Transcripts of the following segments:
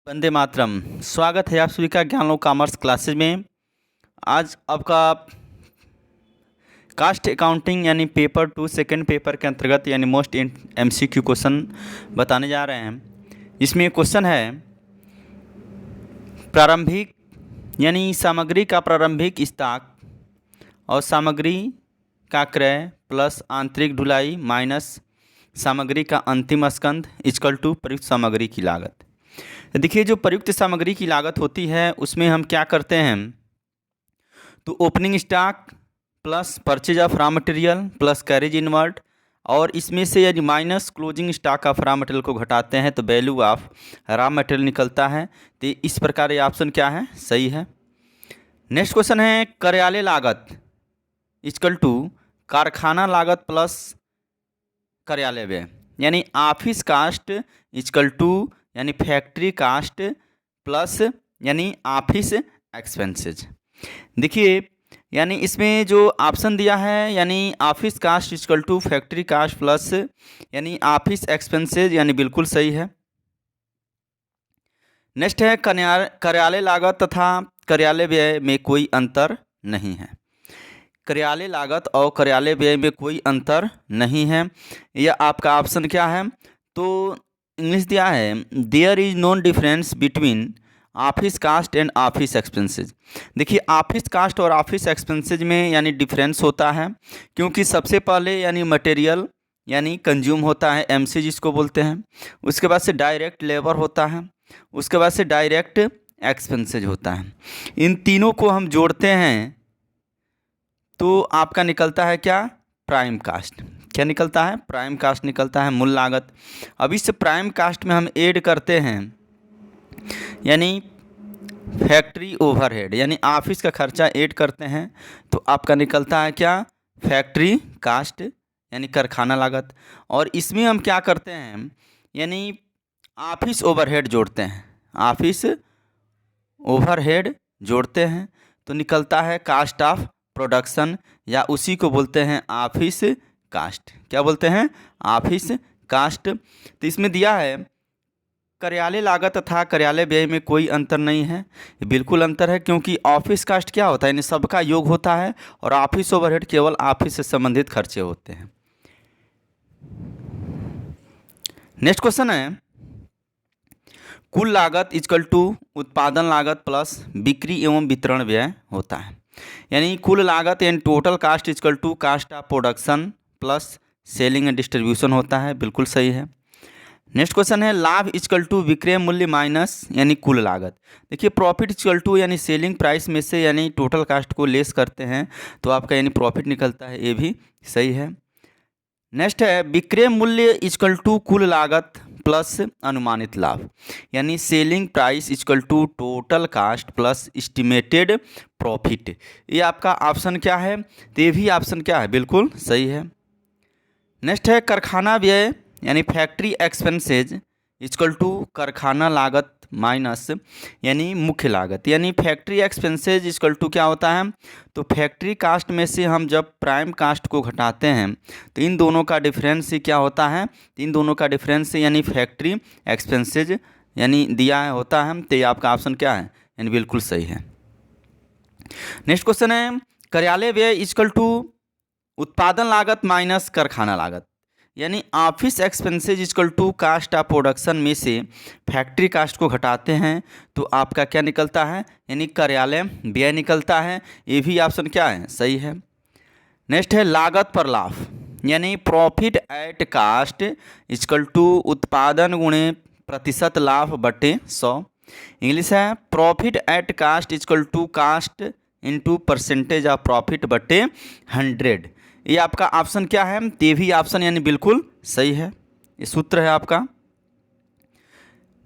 वंदे मातरम। स्वागत है आप सभी का ज्ञान लोक कॉमर्स क्लासेज में। आज आपका कास्ट अकाउंटिंग यानी पेपर 2 सेकंड पेपर के अंतर्गत यानी मोस्ट एमसीक्यू क्वेश्चन बताने जा रहे हैं। इसमें क्वेश्चन है प्रारंभिक यानी सामग्री का प्रारंभिक स्टॉक और सामग्री का क्रय प्लस आंतरिक ढुलाई माइनस सामग्री का अंतिम स्कंध इक्वल टू प्रयुक्त सामग्री की लागत। देखिए, जो प्रयुक्त सामग्री की लागत होती है उसमें हम क्या करते हैं, तो opening stock plus purchase of raw material plus carriage inward, और इसमें से यदि minus closing stock of raw material को घटाते हैं तो वैल्यू ऑफ रॉ मटेरियल निकलता है। तो इस प्रकार ये ऑप्शन क्या है, सही है। नेक्स्ट क्वेश्चन है कार्यालय लागत इक्वल टू कारखाना लागत प्लस कार्यालय व्यय, यानी ऑफिस कास्ट इक्वल टू यानी फैक्ट्री कास्ट प्लस यानी ऑफिस एक्सपेंसेज। देखिए, यानी इसमें जो ऑप्शन दिया है यानी office cost equal to factory cost plus यानी ऑफिस एक्सपेंसेज, यानी बिल्कुल सही है। नेक्स्ट है कार्यालय लागत तथा कार्यालय व्यय में कोई अंतर नहीं है। कार्यालय लागत और कार्यालय व्यय में कोई अंतर नहीं है। यह आपका ऑप्शन क्या है, तो इंग्लिश दिया है there is no difference between office cost and office expenses. देखिए, ऑफिस कास्ट और ऑफिस एक्सपेंसेज में यानी डिफरेंस होता है, क्योंकि सबसे पहले यानी मटेरियल यानी कंज्यूम होता है, एमसी जिसको बोलते हैं। उसके बाद से डायरेक्ट लेबर होता है, उसके बाद से डायरेक्ट एक्सपेंसेज होता है। इन तीनों को हम जोड़ते हैं तो आपका निकलता है क्या, प्राइम कास्ट। क्या निकलता है, प्राइम कास्ट निकलता है, मूल लागत। अब इस प्राइम कास्ट में हम ऐड करते हैं यानी फैक्ट्री ओवरहेड यानी ऑफिस का खर्चा ऐड करते हैं तो आपका निकलता है क्या, फैक्ट्री कास्ट यानी कारखाना लागत। और इसमें हम क्या करते हैं यानी ऑफिस ओवरहेड जोड़ते हैं, ऑफिस ओवरहेड जोड़ते हैं तो निकलता है कास्ट ऑफ प्रोडक्शन, या उसी को बोलते हैं ऑफिस कास्ट। क्या बोलते हैं, ऑफिस कास्ट। तो इसमें दिया है कार्यालय लागत तथा कार्यालय व्यय में कोई अंतर नहीं है। बिल्कुल अंतर है, क्योंकि ऑफिस कास्ट क्या होता है, यानी सबका योग होता है, और ऑफिस ओवरहेड केवल ऑफिस से संबंधित खर्चे होते हैं। नेक्स्ट क्वेश्चन है कुल लागत इक्वल टू उत्पादन लागत प्लस बिक्री एवं वितरण व्यय होता है, यानी कुल लागत यानी total cost equal to cost of production plus selling and distribution होता है, बिल्कुल सही है। नेक्स्ट क्वेश्चन है लाभ इक्वल टू विक्रय मूल्य माइनस यानी कुल लागत। देखिए, प्रॉफिट इक्वल टू यानी सेलिंग प्राइस में से यानी टोटल कास्ट को लेस करते हैं तो आपका यानी प्रॉफिट निकलता है, ये भी सही है। नेक्स्ट है विक्रय मूल्य इक्वल टू कुल लागत प्लस अनुमानित लाभ, यानी selling price equal to total cost plus estimated profit. ये आपका ऑप्शन क्या है, तो ये भी ऑप्शन क्या है, बिल्कुल सही है। नेक्स्ट है कारखाना व्यय यानी फैक्ट्री एक्सपेंसेज इक्वल टू कारखाना लागत माइनस यानी मुख्य लागत, यानी फैक्ट्री एक्सपेंसेज इक्वल टू क्या होता है, तो फैक्ट्री कास्ट में से हम जब प्राइम कास्ट को घटाते हैं तो इन दोनों का डिफरेंस क्या होता है, इन दोनों का डिफरेंस यानी फैक्ट्री एक्सपेंसेज यानी दिया है होता है। तो ये आपका ऑप्शन क्या है, यानी बिल्कुल सही है। नेक्स्ट क्वेश्चन है कार्यालय व्यय इक्वल टू उत्पादन लागत माइनस कारखाना लागत, यानी office expenses equal to cost of production में से फैक्ट्री कास्ट को घटाते हैं तो आपका क्या निकलता है, यानी कार्यालय व्यय निकलता है। ये भी ऑप्शन क्या है, सही है। नेक्स्ट है लागत पर लाभ, यानी profit at cost equal to उत्पादन गुणे प्रतिशत लाभ बटे 100। इंग्लिश है profit at cost equal to cost into percentage of profit बटे 100। ये आपका ऑप्शन क्या है, ये भी ऑप्शन यानी बिल्कुल सही है, ये सूत्र है आपका।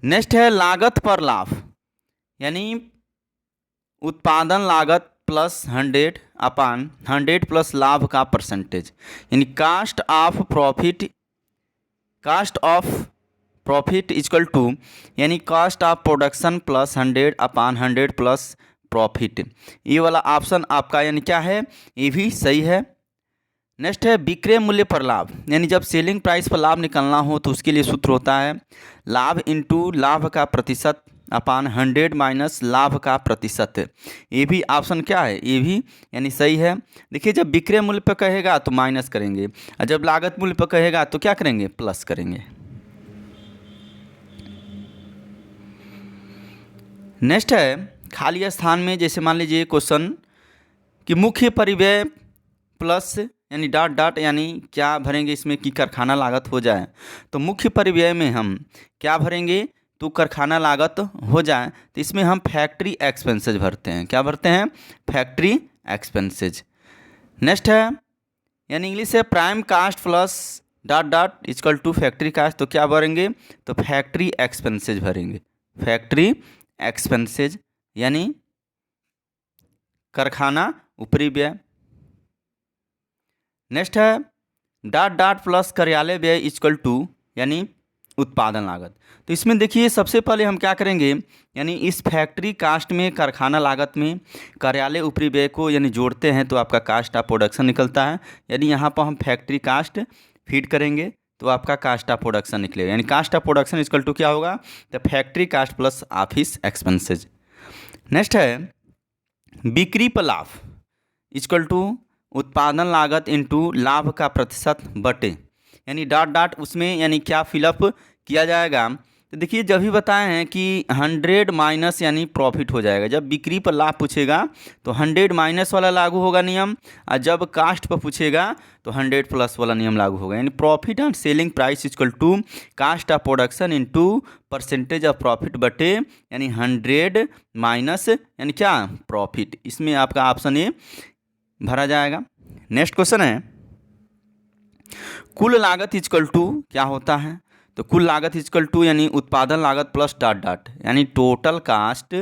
नेक्स्ट है लागत पर लाभ, यानी उत्पादन लागत प्लस 100 अपान 100 प्लस लाभ का परसेंटेज, यानी cost of profit equal to यानी cost of production plus 100 upon 100 plus profit. ये वाला ऑप्शन आपका यानी क्या है, ये भी सही है। नेक्स्ट है विक्रय मूल्य पर लाभ, यानी जब सेलिंग प्राइस पर लाभ निकालना हो तो उसके लिए सूत्र होता है लाभ इंटू लाभ का प्रतिशत अपान 100 माइनस लाभ का प्रतिशत। ये भी ऑप्शन क्या है, ये भी यानी सही है। देखिए जब विक्रय मूल्य पर कहेगा तो माइनस करेंगे, और जब लागत मूल्य पर कहेगा तो क्या करेंगे, प्लस करेंगे। नेक्स्ट है खाली स्थान में, जैसे मान लीजिए क्वेश्चन कि मुख्य परिव्यय प्लस यानी डॉट डॉट यानी क्या भरेंगे इसमें कि कारखाना लागत हो जाए। तो मुख्य परिव्यय में हम क्या भरेंगे, तो कारखाना लागत हो जाए तो इसमें हम फैक्ट्री एक्सपेंसेज भरते हैं। क्या भरते हैं, फैक्ट्री एक्सपेंसेज। नेक्स्ट है यानी इंग्लिश है prime cost plus dot dot equal to factory cost. तो क्या भरेंगे, तो फैक्ट्री एक्सपेंसेज भरेंगे, फैक्ट्री एक्सपेंसेज यानी कारखाना ऊपरी व्यय। नेक्स्ट है डॉट डॉट प्लस कार्यालय व्यय इक्वल टू यानी उत्पादन लागत। तो इसमें देखिए सबसे पहले हम क्या करेंगे, यानी इस फैक्ट्री कास्ट में कारखाना लागत में कार्यालय ऊपरी व्यय को यानी जोड़ते हैं तो आपका कास्ट ऑफ प्रोडक्शन निकलता है। यानी यहाँ पर हम फैक्ट्री कास्ट फीड करेंगे तो आपका कास्ट ऑफ प्रोडक्शन निकलेगा। यानी cost of production equal to क्या होगा, तो factory cost plus office expenses. Next है बिक्री पर लाभ इक्वल टू उत्पादन लागत इंटू लाभ का प्रतिशत बटे, यानी डॉट डॉट उसमें यानी क्या फिलअप किया जाएगा। तो देखिए जब भी बताए हैं कि 100 माइनस यानी प्रॉफिट हो जाएगा। जब बिक्री पर लाभ पूछेगा तो 100 माइनस वाला लागू होगा नियम, और जब कास्ट पर पूछेगा तो 100 प्लस वाला नियम लागू होगा। यानी profit and selling price equal to cost of production into percentage of profit बटे यानी 100 माइनस यानी क्या, प्रॉफिट। इसमें आपका ऑप्शन ए भरा जाएगा। नेक्स्ट क्वेश्चन है कुल लागत इक्वल टू क्या होता है, तो कुल लागत इक्वल टू यानी उत्पादन लागत प्लस डॉट डॉट यानी टोटल कास्ट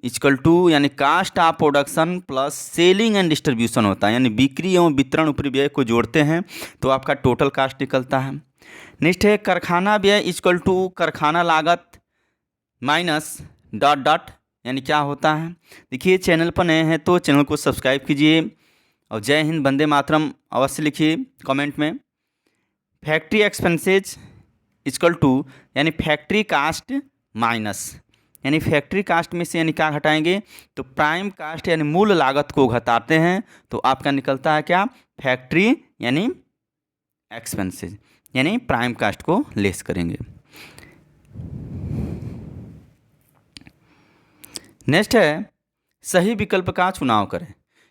इक्वल टू यानी cost of production plus selling and distribution होता है। यानी बिक्री एवं वितरण ऊपरी व्यय को जोड़ते हैं तो आपका टोटल कास्ट निकलता है। नेक्स्ट है कारखाना व्यय इक्वल टू कारखाना लागत माइनस डॉट डॉट यानी क्या होता है। देखिए चैनल पर नए हैं तो चैनल को सब्सक्राइब कीजिए और जय हिंद वंदे मातरम अवश्य लिखिए कमेंट में। फैक्ट्री एक्सपेंसेज इक्वल टू यानी फैक्ट्री कास्ट माइनस यानी फैक्ट्री कास्ट में से यानी क्या घटाएंगे, तो प्राइम कास्ट यानी मूल लागत को घटाते हैं तो आपका निकलता है क्या, फैक्ट्री यानी एक्सपेंसेज यानी प्राइम कास्ट को लेस करेंगे। नेक्स्ट है सही विकल्प का चुनाव करें।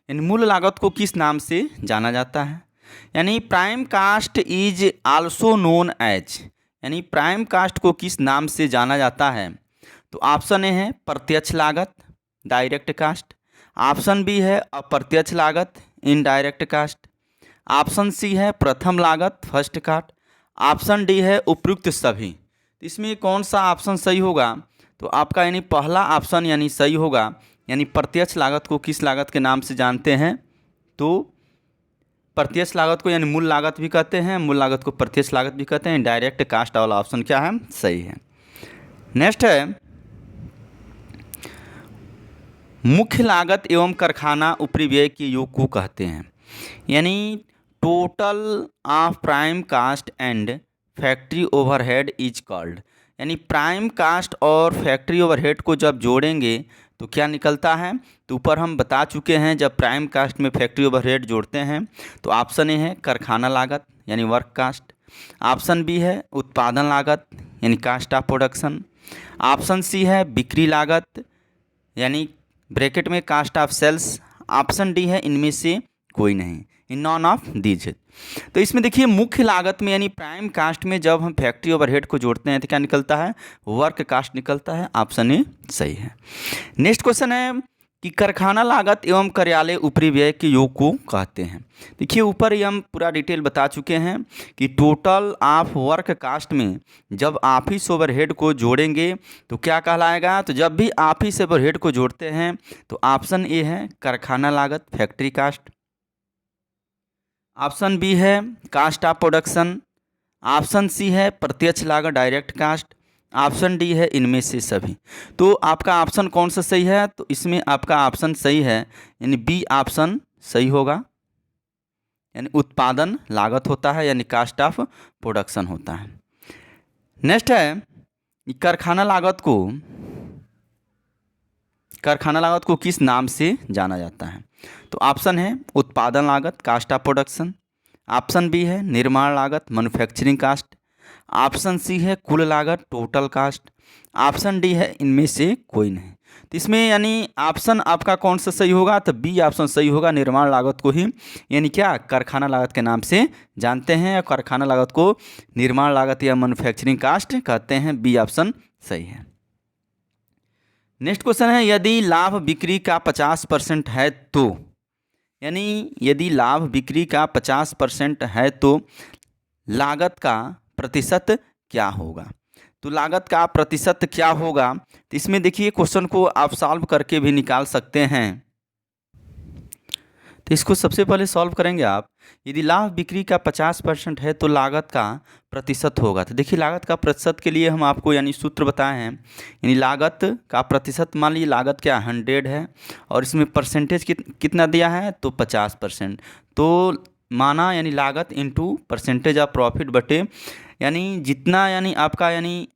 यानी मूल लागत को किस नाम से जाना जाता है, यानी prime cost is also known as, यानी प्राइम कास्ट को किस नाम से जाना जाता है। तो ऑप्शन ए है प्रत्यक्ष लागत डायरेक्ट कास्ट, ऑप्शन बी है अप्रत्यक्ष लागत इनडायरेक्ट कास्ट, ऑप्शन सी है प्रथम लागत फर्स्ट कास्ट, ऑप्शन डी है उपयुक्त सभी। इसमें कौन सा ऑप्शन सही होगा, तो आपका यानी पहला ऑप्शन यानी सही होगा। यानी प्रत्यक्ष लागत को किस लागत के नाम से जानते हैं, तो प्रत्यक्ष लागत को यानी मूल लागत भी कहते हैं, मूल लागत को प्रत्यक्ष लागत भी कहते हैं। डायरेक्ट कास्ट वाला ऑप्शन क्या है, सही है। नेक्स्ट है मुख्य लागत एवं कारखाना ऊपरी व्यय के योग को कहते हैं। यानी total of prime cost and factory overhead is called, यानी प्राइम कास्ट और फैक्ट्री ओवरहेड को जब जोड़ेंगे तो क्या निकलता है, तो ऊपर हम बता चुके हैं जब प्राइम कास्ट में फैक्ट्री ओवरहेड जोड़ते हैं तो ऑप्शन ए है कारखाना लागत यानी वर्क कास्ट, ऑप्शन बी है उत्पादन लागत यानी cost of production, option C है बिक्री लागत यानी ब्रैकेट में cost of sales, option D है इनमें से कोई नहीं, इन नॉन ऑफ दीज। तो इसमें देखिए मुख्य लागत में यानी प्राइम कास्ट में जब हम फैक्ट्री ओवरहेड को जोड़ते हैं तो क्या निकलता है, वर्क कास्ट निकलता है। ऑप्शन ए सही है। नेक्स्ट क्वेश्चन है कि कारखाना लागत एवं कार्यालय ऊपरी व्यय के योग को कहते हैं। देखिए ऊपर ही हम पूरा डिटेल बता चुके हैं कि टोटल ऑफ वर्क कास्ट में जब ऑफिस ओवरहेड को जोड़ेंगे तो क्या कहलाएगा, तो जब भी ऑफिस ओवरहेड को जोड़ते हैं तो ऑप्शन ए है कारखाना लागत फैक्ट्री कास्ट, ऑप्शन बी है cost of production, option C है प्रत्यक्ष लागत डायरेक्ट कास्ट, ऑप्शन डी है इनमें से सभी। तो आपका ऑप्शन कौन सा सही है, तो इसमें आपका ऑप्शन सही है यानी बी ऑप्शन सही होगा। यानी उत्पादन लागत होता है यानी कास्ट ऑफ प्रोडक्शन होता है। नेक्स्ट है कारखाना लागत को कारखाना लागत को किस नाम से जाना जाता है? तो ऑप्शन है उत्पादन लागत, cost of production. Option B है निर्माण लागत, मैन्युफैक्चरिंग कास्ट। ऑप्शन सी है कुल लागत, टोटल कास्ट। ऑप्शन डी है इनमें से कोई नहीं। तो इसमें यानी ऑप्शन आपका कौन सा सही होगा? तो बी ऑप्शन सही होगा। निर्माण लागत को ही यानी क्या कारखाना लागत के नाम से जानते हैं, और कारखाना लागत को निर्माण लागत या मैन्युफैक्चरिंग कास्ट कहते हैं। बी ऑप्शन सही है। नेक्स्ट क्वेश्चन है, यदि लाभ बिक्री का 50% है तो, यानी यदि लाभ बिक्री का 50% है तो लागत का प्रतिशत क्या होगा? तो लागत का प्रतिशत क्या होगा? तो इसमें देखिए क्वेश्चन को आप सॉल्व करके भी निकाल सकते हैं। तो इसको सबसे पहले सॉल्व करेंगे आप। यदि लाभ बिक्री का 50% है तो लागत का प्रतिशत होगा। तो देखिए लागत का प्रतिशत के लिए हम आपको यानी सूत्र बताए हैं, यानी लागत का प्रतिशत, मान लीजिए लागत क्या 100 है और इसमें परसेंटेज कितना दिया है तो 50%। तो माना यानी लागत इंटू परसेंटेज ऑफ प्रॉफिट बटे यानी जितना यानी आपका यानी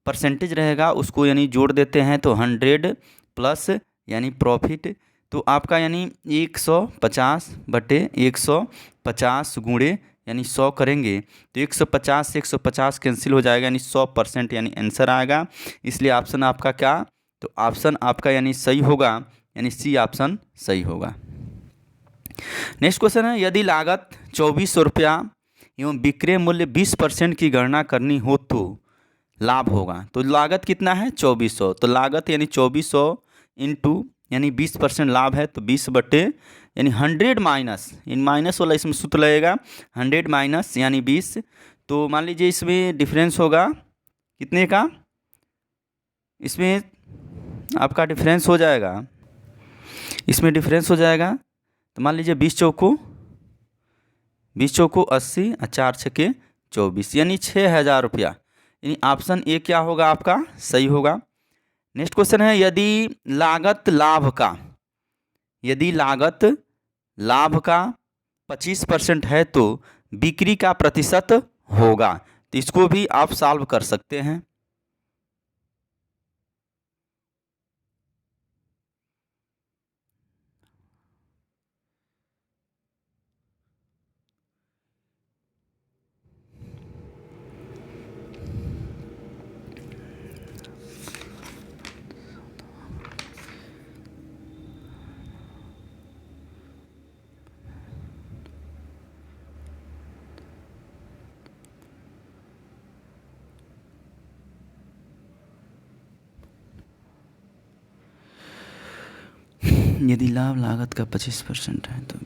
परसेंटेज रहेगा उसको यानी जोड़ देते हैं तो 100 प्लस यानी प्रॉफिट, तो आपका यानी 150 बटे 150 गुणे यानी 100 करेंगे तो 150 से 150 कैंसिल हो जाएगा, यानी 100% यानी आंसर आएगा। इसलिए ऑप्शन आपका क्या? तो ऑप्शन आपका यानी सही होगा, यानी सी ऑप्शन सही होगा। नेक्स्ट क्वेश्चन है, यदि लागत 2400 रुपया एवं विक्रय मूल्य 20% की गणना करनी हो तो लाभ होगा। तो लागत कितना है 2400, तो लागत यानी 2400 इंटू यानी 20% लाभ है तो 20 बटे यानी 100 माइनस, इन माइनस वाला इसमें सूत्र लगेगा 100 माइनस यानी 20। तो मान लीजिए इसमें डिफरेंस होगा कितने का? इसमें आपका डिफरेंस हो जाएगा, इसमें डिफरेंस हो जाएगा तो मान लीजिए 20 चौको 80 और 4 छके 24 यानी 6000 रुपया, यानी ऑप्शन ए क्या होगा आपका सही होगा। नेक्स्ट क्वेश्चन है, यदि लागत लाभ का 25% है तो बिक्री का प्रतिशत होगा। तो इसको भी आप सॉल्व कर सकते हैं। यदि लाभ लागत का 25% है तो